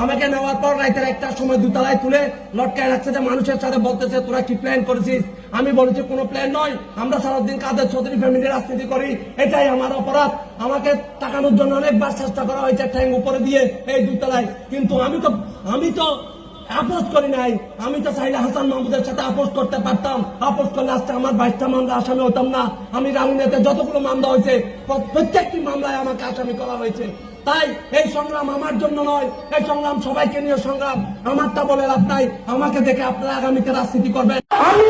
আমাকে নেওয়ার পর রাতের একটার সময় দুতলায় তুলে লটকায় রাখছে, যে মানুষের সাথে বলতেছে তোরা কি প্ল্যান করেছিস। আমি বলেছি কোনো প্ল্যান নয়, আমরা সারাদিন কাদের চৌধুরী ফ্যামিলি রাজনীতি করি, এটাই আমার অপরাধ। আমাকে টাকানোর জন্য অনেকবার চেষ্টা করা হয়েছে ঠ্যাং উপরে দিয়ে এই দুতলায়, কিন্তু আমি তো আপোষ করি নাই। আমি তো চাইলে হাসান মাহমুদের সাথে আপোষ করতে পারতাম, আপোষ করলে আজকে আমার 22টা মামলা আসামি হতাম না। আমি রাঙ্গুনিয়াতে যতগুলো মামলা হয়েছে প্রত্যেকটি মামলায় আমাকে আসামি করা হয়েছে। তাই এই সংগ্রাম আমার জন্য নয়, এই সংগ্রাম সবাইকে নিয়ে সংগ্রাম। আমারটা বলে লাভ নাই, আমাকে দেখে আপনারা আগামীতে রাজনীতি করবেন। আমি